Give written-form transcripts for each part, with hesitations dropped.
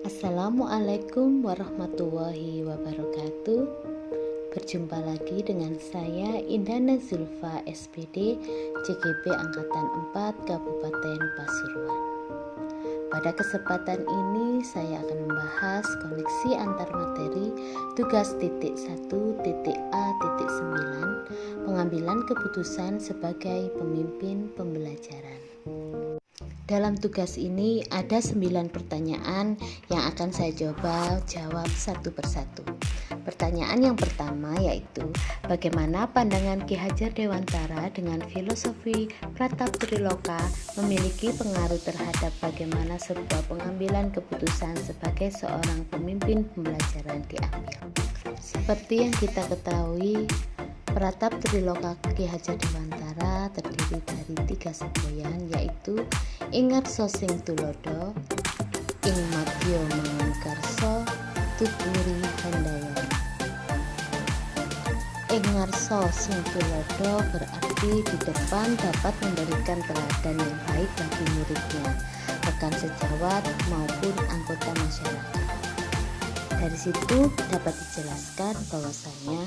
Assalamualaikum warahmatullahi wabarakatuh. Berjumpa lagi dengan saya Indana Zulfa SPD CGP Angkatan 4 Kabupaten Pasuruan. Pada kesempatan ini saya akan membahas koneksi antar materi tugas titik 1 titik A titik 9 pengambilan keputusan sebagai pemimpin pembelajaran. Dalam tugas ini ada 9 pertanyaan yang akan saya coba jawab satu persatu. Pertanyaan yang pertama yaitu, bagaimana pandangan Ki Hajar Dewantara dengan filosofi Pratap Triloka memiliki pengaruh terhadap bagaimana sebuah pengambilan keputusan sebagai seorang pemimpin pembelajaran diambil. Seperti yang kita ketahui, Pratap Triloka Ki Hajar Dewantara terdiri dari 3 semboyan, yaitu Ing Ngarsa Sing Tulodo, Ing Madya Mangunkarsa, Tutwuri Handayani. Ing Ngarsa Sing Tulodo berarti di depan dapat memberikan teladan yang baik bagi muridnya, rekan sejawat maupun anggota masyarakat. Dari situ dapat dijelaskan bahwasanya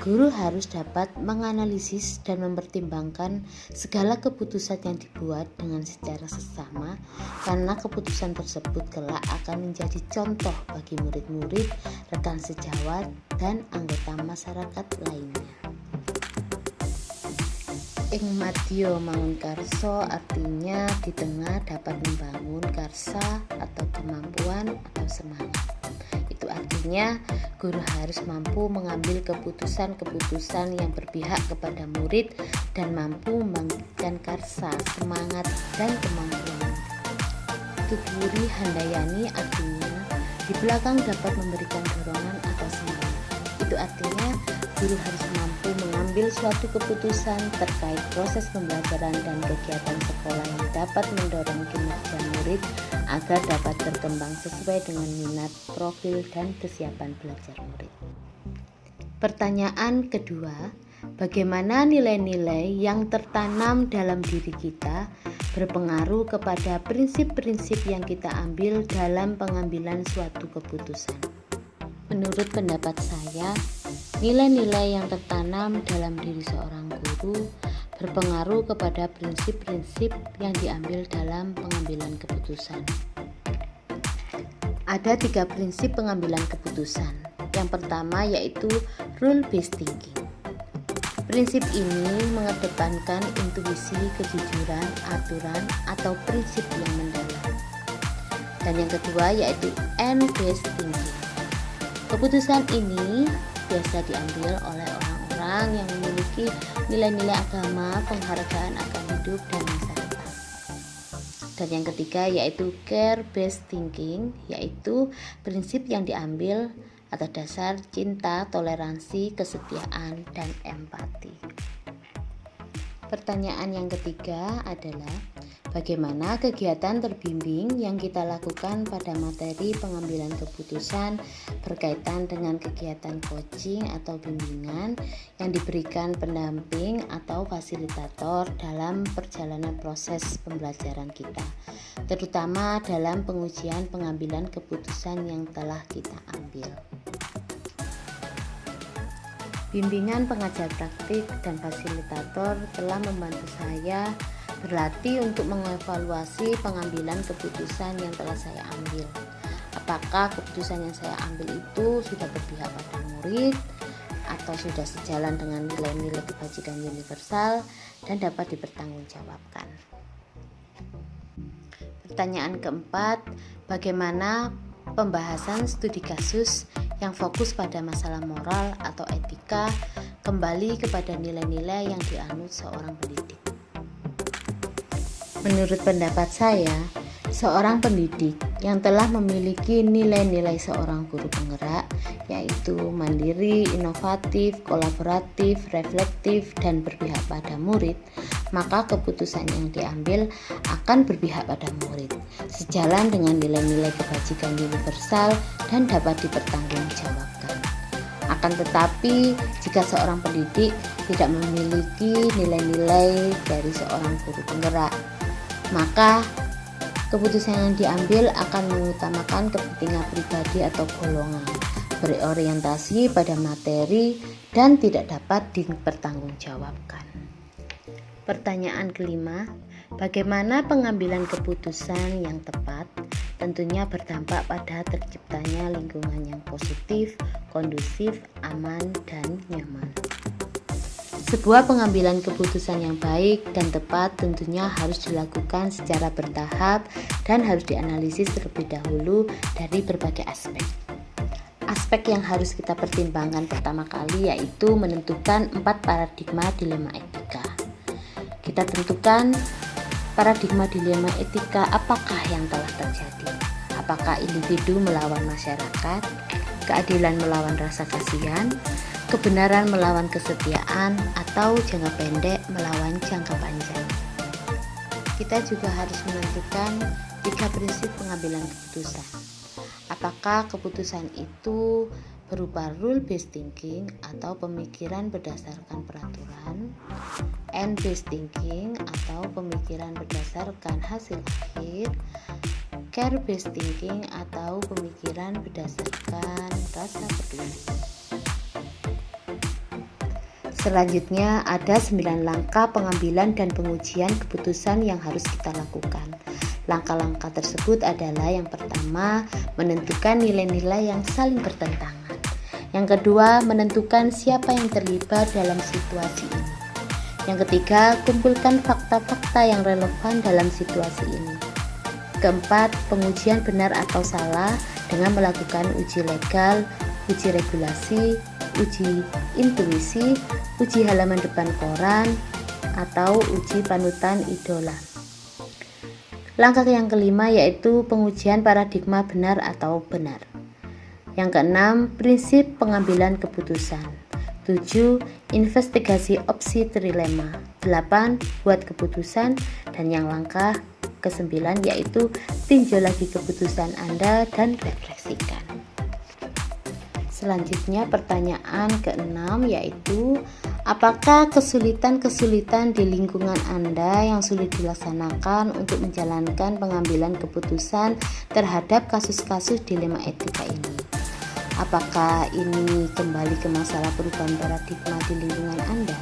guru harus dapat menganalisis dan mempertimbangkan segala keputusan yang dibuat dengan secara seksama, karena keputusan tersebut kelak akan menjadi contoh bagi murid-murid, rekan sejawat, dan anggota masyarakat lainnya. Ing Madya Mangunkarsa artinya di tengah dapat membangun karsa atau kemampuan atau semangat. Itu artinya guru harus mampu mengambil keputusan-keputusan yang berpihak kepada murid dan mampu membangkitkan karsa, semangat, dan kemampuan. Tutwuri Handayani artinya di belakang dapat memberikan dorongan atau semangat. Itu artinya guru harus mampu mengambil suatu keputusan terkait proses pembelajaran dan kegiatan sekolah yang dapat mendorong kinerja murid agar dapat berkembang sesuai dengan minat, profil, dan kesiapan belajar murid. Pertanyaan kedua, bagaimana nilai-nilai yang tertanam dalam diri kita berpengaruh kepada prinsip-prinsip yang kita ambil dalam pengambilan suatu keputusan? Menurut pendapat saya, nilai-nilai yang tertanam dalam diri seorang guru berpengaruh kepada prinsip-prinsip yang diambil dalam pengambilan keputusan. Ada 3 prinsip pengambilan keputusan. Yang pertama yaitu rule-based thinking. Prinsip ini mengedepankan intuisi, kejujuran, aturan, atau prinsip yang mendalam. Dan yang kedua yaitu end-based thinking. Keputusan ini biasa diambil oleh orang-orang yang memiliki nilai-nilai agama, penghargaan akan hidup dan masa depan. Dan yang ketiga yaitu care-based thinking, yaitu prinsip yang diambil atas dasar cinta, toleransi, kesetiaan, dan empati. Pertanyaan yang ketiga adalah, bagaimana kegiatan terbimbing yang kita lakukan pada materi pengambilan keputusan berkaitan dengan kegiatan coaching atau bimbingan yang diberikan pendamping atau fasilitator dalam perjalanan proses pembelajaran kita, terutama dalam pengujian pengambilan keputusan yang telah kita ambil. Bimbingan pengajar praktik dan fasilitator telah membantu saya berlatih untuk mengevaluasi pengambilan keputusan yang telah saya ambil. Apakah keputusan yang saya ambil itu sudah berpihak pada murid atau sudah sejalan dengan nilai-nilai kebajikan universal dan dapat dipertanggungjawabkan. Pertanyaan keempat, bagaimana pembahasan studi kasus yang fokus pada masalah moral atau etika kembali kepada nilai-nilai yang dianut seorang pendidik? Menurut pendapat saya, seorang pendidik yang telah memiliki nilai-nilai seorang guru penggerak, yaitu mandiri, inovatif, kolaboratif, reflektif, dan berpihak pada murid, maka keputusan yang diambil akan berpihak pada murid, sejalan dengan nilai-nilai kebajikan universal dan dapat dipertanggungjawabkan. Akan tetapi, jika seorang pendidik tidak memiliki nilai-nilai dari seorang guru penggerak, maka Keputusan yang diambil akan mengutamakan kepentingan pribadi atau golongan, berorientasi pada materi, dan tidak dapat dipertanggungjawabkan. Pertanyaan kelima, bagaimana pengambilan keputusan yang tepat tentunya berdampak pada terciptanya lingkungan yang positif, kondusif, aman, dan nyaman. Sebuah pengambilan keputusan yang baik dan tepat tentunya harus dilakukan secara bertahap dan harus dianalisis terlebih dahulu dari berbagai aspek. Aspek yang harus kita pertimbangkan pertama kali yaitu menentukan 4 paradigma dilema etika. Kita tentukan paradigma dilema etika apakah yang telah terjadi. Apakah individu melawan masyarakat, keadilan melawan rasa kasihan, kebenaran melawan kesetiaan, atau jangka pendek melawan jangka panjang. Kita juga harus menentukan 3 prinsip pengambilan keputusan. Apakah keputusan itu berupa rule-based thinking atau pemikiran berdasarkan peraturan, and-based thinking atau pemikiran berdasarkan hasil akhir, care-based thinking atau pemikiran berdasarkan rasa peduli. Selanjutnya ada 9 langkah pengambilan dan pengujian keputusan yang harus kita lakukan. Langkah-langkah tersebut adalah yang pertama, menentukan nilai-nilai yang saling bertentangan. Yang kedua, menentukan siapa yang terlibat dalam situasi ini. Yang ketiga, kumpulkan fakta-fakta yang relevan dalam situasi ini. Keempat, pengujian benar atau salah dengan melakukan uji legal, uji regulasi, uji intuisi, uji halaman depan koran, atau uji panutan idola. Langkah yang kelima yaitu pengujian paradigma benar atau benar. Yang keenam, prinsip pengambilan keputusan. 7. Investigasi opsi trilema. 8. Buat keputusan. Dan yang langkah ke-9 yaitu tinjau lagi keputusan Anda dan refleksikan. Selanjutnya pertanyaan ke-6 yaitu apakah kesulitan-kesulitan di lingkungan Anda yang sulit dilaksanakan untuk menjalankan pengambilan keputusan terhadap kasus-kasus dilema etika ini? Apakah ini kembali ke masalah perubahan paradigma di lingkungan Anda?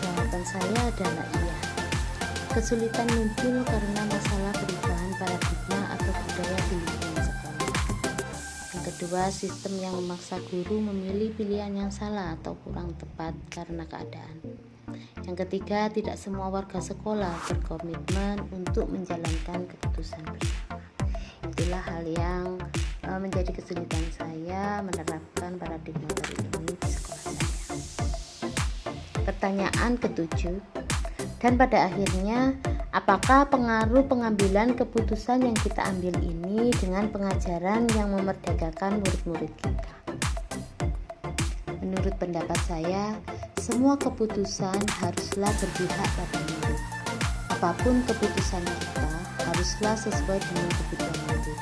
Jawaban saya adalah iya. Kesulitan muncul karena masalah perubahan paradigma atau budaya di lingkungan sekolah. Yang kedua, sistem yang memaksa guru memilih pilihan yang salah atau kurang tepat karena keadaan. Yang ketiga, tidak semua warga sekolah berkomitmen untuk menjalankan keputusan bersama. Itulah hal yang menjadi kesulitan saya menerapkan paradigma baru ini di sekolah saya. Pertanyaan ke-7, dan pada akhirnya, apakah pengaruh pengambilan keputusan yang kita ambil ini dengan pengajaran yang memerdekakan murid-murid kita? Menurut pendapat saya, semua keputusan haruslah berpihak pada murid. Apapun keputusan kita, haruslah sesuai dengan kebutuhan murid.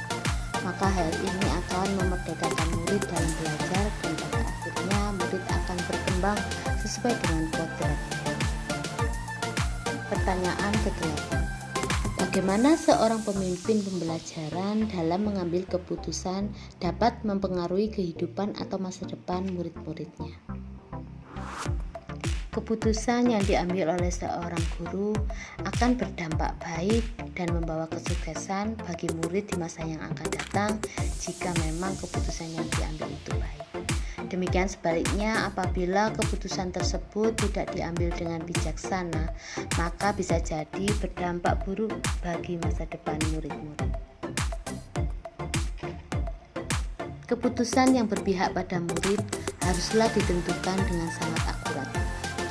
Maka hal ini akan memerdekakan murid dalam belajar dan pada akhirnya murid akan berkembang sesuai dengan kodratnya. Pertanyaan ke-8. Bagaimana seorang pemimpin pembelajaran dalam mengambil keputusan dapat mempengaruhi kehidupan atau masa depan murid-muridnya? Keputusan yang diambil oleh seorang guru akan berdampak baik dan membawa kesuksesan bagi murid di masa yang akan datang jika memang keputusan yang diambil itu baik. Demikian sebaliknya, apabila keputusan tersebut tidak diambil dengan bijaksana, maka bisa jadi berdampak buruk bagi masa depan murid-murid. Keputusan yang berpihak pada murid haruslah ditentukan dengan sangat akurat.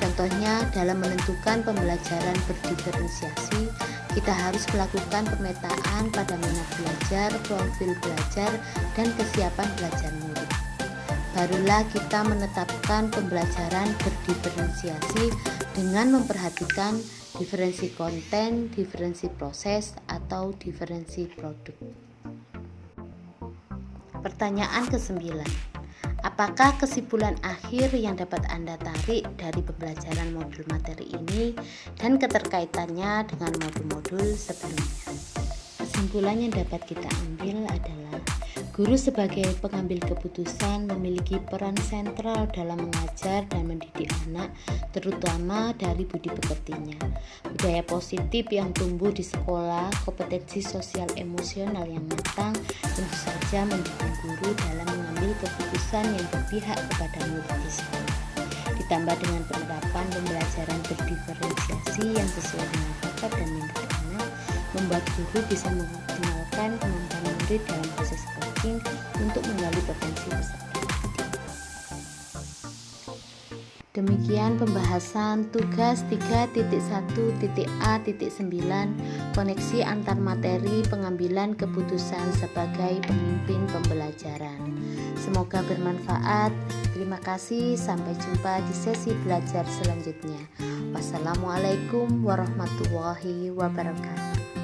Contohnya, dalam menentukan pembelajaran berdiferensiasi, kita harus melakukan pemetaan pada minat belajar, profil belajar, dan kesiapan belajar murid. Barulah kita menetapkan pembelajaran berdiferensiasi dengan memperhatikan diferensi konten, diferensi proses, atau diferensi produk. Pertanyaan ke-9. Apakah kesimpulan akhir yang dapat Anda tarik dari pembelajaran modul materi ini dan keterkaitannya dengan modul-modul sebelumnya? Kesimpulan yang dapat kita ambil adalah guru sebagai pengambil keputusan memiliki peran sentral dalam mengajar dan mendidik anak, terutama dari budi pekertinya. Budaya positif yang tumbuh di sekolah, kompetensi sosial emosional yang matang, tentu saja mendukung guru dalam mengambil keputusan yang berpihak kepada murid di sekolah. Ditambah dengan penerapan pembelajaran berdiferensiasi yang sesuai dengan bakat dan minat anak, membuat guru bisa mengoptimalkan kemampuan murid dalam proses coaching untuk menggali potensi peserta. Demikian pembahasan tugas 3.1.A.9 koneksi antar materi pengambilan keputusan sebagai pemimpin pembelajaran. Semoga bermanfaat. Terima kasih, sampai jumpa di sesi belajar selanjutnya. Wassalamualaikum warahmatullahi wabarakatuh.